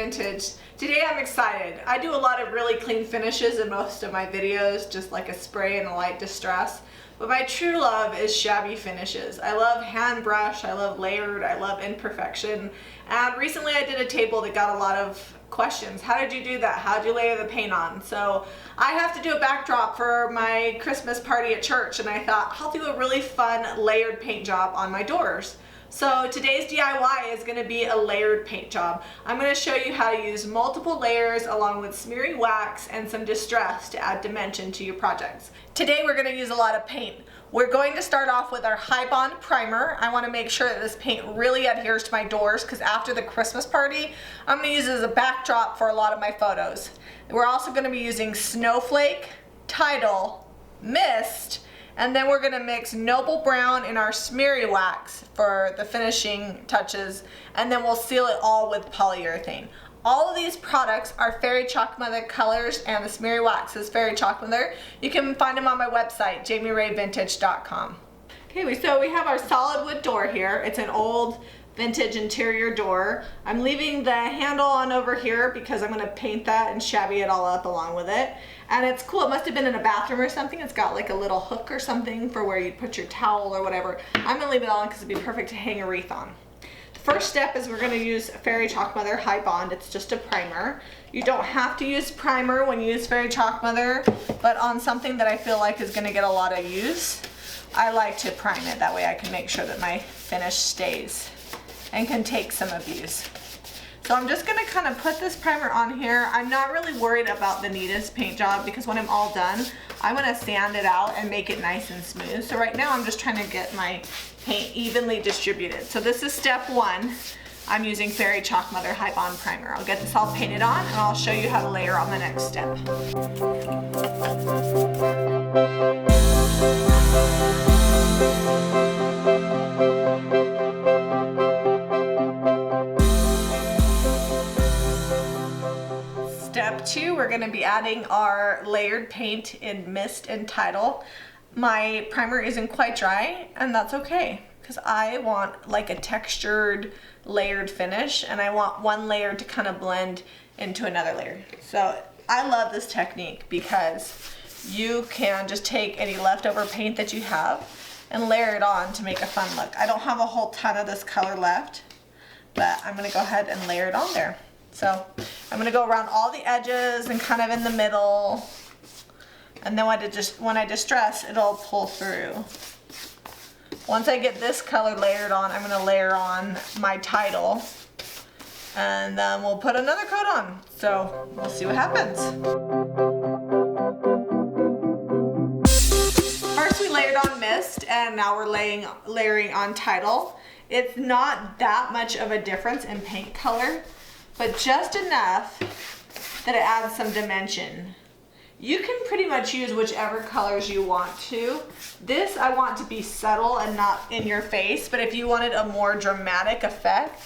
Vintage. Today I'm excited. I do a lot of really clean finishes in most of my videos, just like a spray and a light distress. But my true love is shabby finishes. I love hand brush, I love layered, I love imperfection. And recently I did a table that got a lot of questions. How did you do that? How did you layer the paint on? So I have to do a backdrop for my Christmas party at church, and I thought I'll do a really fun layered paint job on my doors. So today's DIY is going to be a layered paint job. I'm going to show you how to use multiple layers along with smearing wax and some distress to add dimension to your projects. Today we're going to use a lot of paint. We're going to start off with our High Bond primer. I want to make sure that this paint really adheres to my doors because after the Christmas party, I'm going to use it as a backdrop for a lot of my photos. We're also going to be using Snowflake, Tidal, Mist, and then we're going to mix Noble Brown in our smeary wax for the finishing touches, and then we'll seal it all with polyurethane. All of these products are Fairy Chalk Mother colors, and the smeary wax is Fairy Chalk Mother. You can find them on my website, jamirayvintage.com. Okay, so we have our solid wood door here. It's an old vintage interior door. I'm leaving the handle on over here because I'm going to paint that and shabby it all up along with it. And it's cool. It must have been in a bathroom or something. It's got like a little hook or something for where you'd put your towel or whatever. I'm going to leave it on because it'd be perfect to hang a wreath on. First step is we're going to use Fairy Chalk Mother High Bond. It's just a primer. You don't have to use primer when you use Fairy Chalk Mother, but on something that I feel like is going to get a lot of use, I like to prime it. That way I can make sure that my finish stays and can take some abuse. So I'm just going to kind of put this primer on here. I'm not really worried about the neatest paint job because when I'm all done, I'm going to sand it out and make it nice and smooth. So right now I'm just trying to get my paint evenly distributed. So this is step one. I'm using Fairy Chalk Mother High Bond Primer. I'll get this all painted on and I'll show you how to layer on the next step. Step two, we're going to be adding our layered paint in Mist and Tidal. My primer isn't quite dry, and that's okay because I want like a textured layered finish, and I want one layer to kind of blend into another layer. So I love this technique because you can just take any leftover paint that you have and layer it on to make a fun look. I don't have a whole ton of this color left, but I'm going to go ahead and layer it on there. So I'm going to go around all the edges and kind of in the middle, and then when I distress, it'll pull through. Once I get this color layered on, I'm going to layer on my Tidal, and then we'll put another coat on. So we'll see what happens. First we layered on Mist, and now we're layering on Tidal. It's not that much of a difference in paint color, but just enough that it adds some dimension. You can pretty much use whichever colors you want to. This I want to be subtle and not in your face, but if you wanted a more dramatic effect,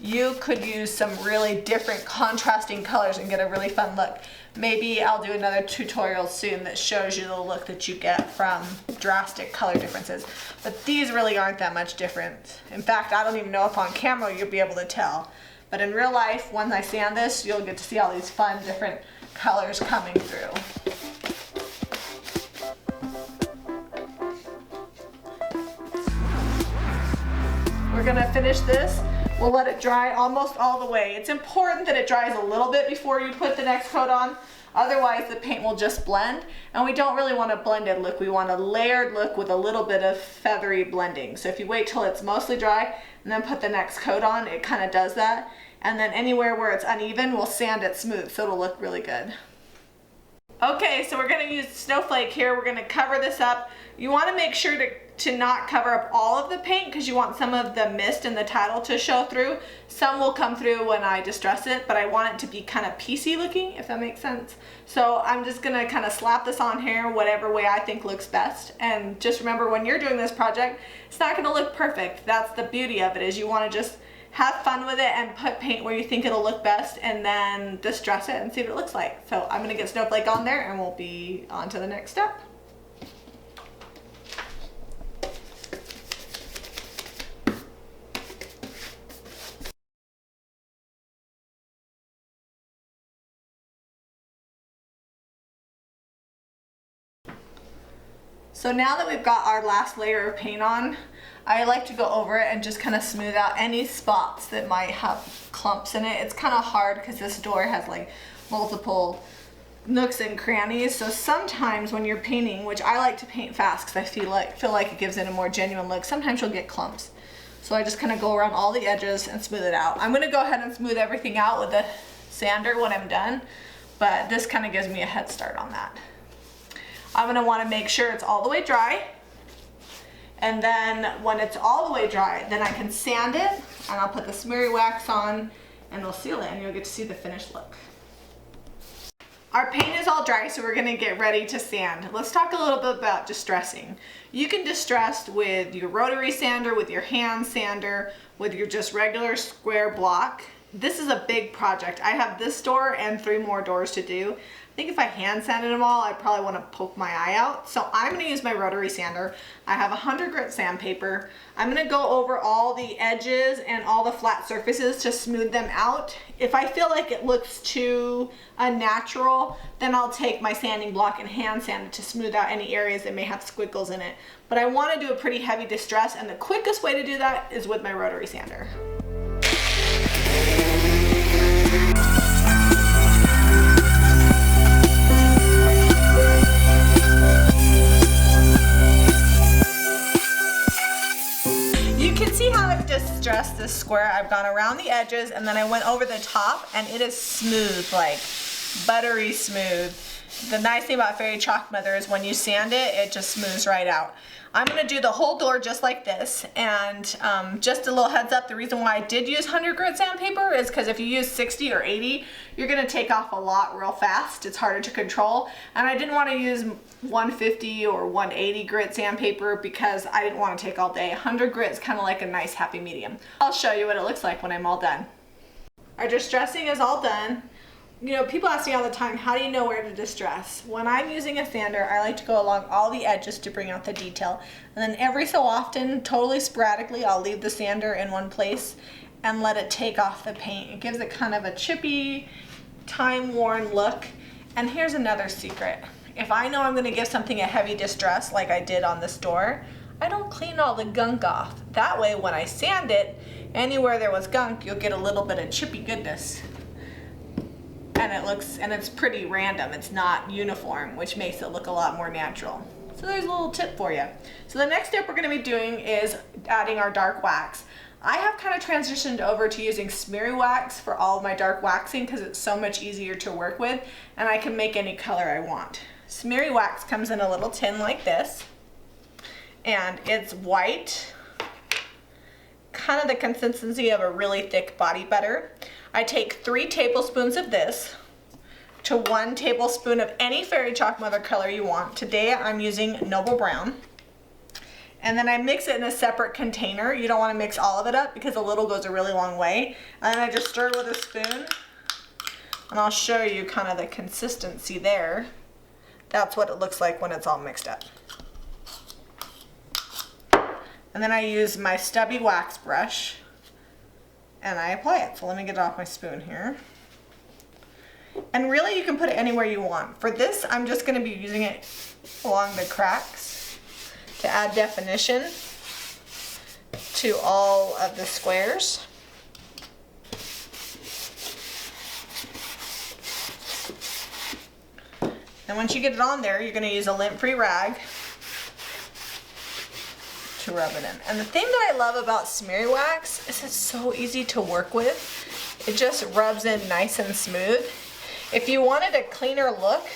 you could use some really different contrasting colors and get a really fun look. Maybe I'll do another tutorial soon that shows you the look that you get from drastic color differences. But these really aren't that much different. In fact, I don't even know if on camera you'll be able to tell. But in real life, once I sand this, you'll get to see all these fun different colors coming through. We're gonna finish this. We'll let it dry almost all the way. It's important that it dries a little bit before you put the next coat on. Otherwise the paint will just blend, and we don't really want a blended look. We want a layered look with a little bit of feathery blending. So if you wait till it's mostly dry and then put the next coat on, it kind of does that. And then anywhere where it's uneven, we'll sand it smooth so it'll look really good. Okay, so we're going to use Snowflake here. We're going to cover this up. You want to make sure to not cover up all of the paint because you want some of the mist and the Tidal to show through. Some will come through when I distress it, but I want it to be kind of piecey looking, if that makes sense. So I'm just going to kind of slap this on here whatever way I think looks best. And just remember, when you're doing this project, it's not going to look perfect. That's the beauty of it, is you want to just have fun with it and put paint where you think it'll look best, and then distress it and see what it looks like. So I'm going to get Snowflake on there and we'll be on to the next step. So now that we've got our last layer of paint on, I like to go over it and just kind of smooth out any spots that might have clumps in it. It's kind of hard because this door has like multiple nooks and crannies. So sometimes when you're painting, which I like to paint fast because I feel like it gives it a more genuine look, sometimes you'll get clumps. So I just kind of go around all the edges and smooth it out. I'm going to go ahead and smooth everything out with the sander when I'm done, but this kind of gives me a head start on that. I'm going to want to make sure it's all the way dry, and then when it's all the way dry, then I can sand it and I'll put the smeary wax on and we'll seal it and you'll get to see the finished look. Our paint is all dry, so we're gonna get ready to sand. Let's talk a little bit about distressing. You can distress with your rotary sander, with your hand sander, with your just regular square block. This is a big project. I have this door and 3 more doors to do. I think if I hand sanded them all, I'd probably want to poke my eye out. So I'm going to use my rotary sander. I have 100 grit sandpaper. I'm going to go over all the edges and all the flat surfaces to smooth them out. If I feel like it looks too unnatural, then I'll take my sanding block and hand sand it to smooth out any areas that may have squiggles in it. But I want to do a pretty heavy distress, and the quickest way to do that is with my rotary sander. Distress this square. I've gone around the edges and then I went over the top, and it is smooth, like buttery smooth. The nice thing about Fairy Chalk Mother is when you sand it, it just smooths right out. I'm going to do the whole door just like this, and just a little heads up, the reason why I did use 100 grit sandpaper is because if you use 60 or 80, you're going to take off a lot real fast. It's harder to control, and I didn't want to use 150 or 180 grit sandpaper because I didn't want to take all day. 100 grit is kind of like a nice happy medium. I'll show you what it looks like when I'm all done. Our distressing is all done. You know, people ask me all the time, how do you know where to distress? When I'm using a sander, I like to go along all the edges to bring out the detail. And then every so often, totally sporadically, I'll leave the sander in one place and let it take off the paint. It gives it kind of a chippy, time-worn look. And here's another secret. If I know I'm going to give something a heavy distress, like I did on this door, I don't clean all the gunk off. That way, when I sand it, anywhere there was gunk, you'll get a little bit of chippy goodness. And it's pretty random. It's not uniform, which makes it look a lot more natural. So there's a little tip for you. So the next step we're going to be doing is adding our dark wax. I have kind of transitioned over to using smeary wax for all of my dark waxing because it's so much easier to work with, and I can make any color I want. Smeary wax comes in a little tin like this, and it's white, kind of the consistency of a really thick body butter. I take 3 tablespoons of this to 1 tablespoon of any Fairy Chalk Mother color you want. Today I'm using Noble Brown. And then I mix it in a separate container. You don't want to mix all of it up because a little goes a really long way. And then I just stir it with a spoon. And I'll show you kind of the consistency there. That's what it looks like when it's all mixed up. And then I use my stubby wax brush and I apply it. So let me get it off my spoon here. And really you can put it anywhere you want. For this, I'm just going to be using it along the cracks to add definition to all of the squares. And once you get it on there, you're going to use a lint-free rag to rub it in. And the thing that I love about smeary wax is it's so easy to work with. It just rubs in nice and smooth. If you wanted a cleaner look,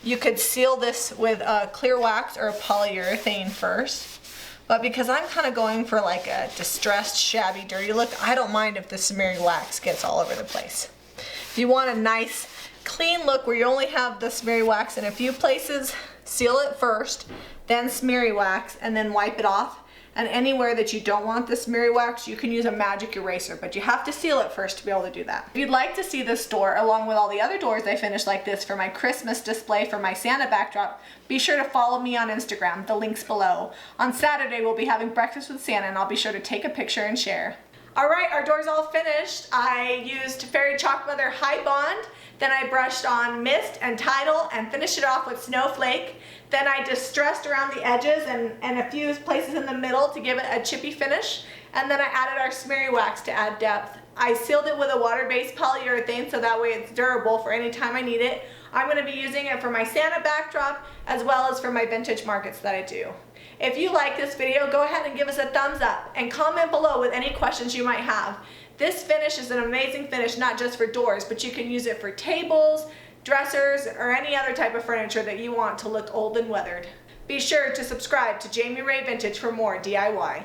you could seal this with a clear wax or a polyurethane first. But because I'm kind of going for like a distressed, shabby, dirty look, I don't mind if the smeary wax gets all over the place. If you want a nice, clean look where you only have the smeary wax in a few places, seal it first, then smeary wax, and then wipe it off. And anywhere that you don't want the smeary wax, you can use a magic eraser, but you have to seal it first to be able to do that. If you'd like to see this door, along with all the other doors I finished like this for my Christmas display for my Santa backdrop, be sure to follow me on Instagram, the link's below. On Saturday, we'll be having breakfast with Santa, and I'll be sure to take a picture and share. All right, our door's all finished. I used Fairy Chalk Mother High Bond. Then I brushed on Mist and Tidal and finished it off with Snowflake. Then I distressed around the edges and a few places in the middle to give it a chippy finish. And then I added our smeary wax to add depth. I sealed it with a water-based polyurethane so that way it's durable for any time I need it. I'm going to be using it for my Santa backdrop as well as for my vintage markets that I do. If you like this video, go ahead and give us a thumbs up and comment below with any questions you might have. This finish is an amazing finish not just for doors, but you can use it for tables, dressers, or any other type of furniture that you want to look old and weathered. Be sure to subscribe to Jami Ray Vintage for more DIY.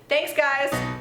Thanks guys!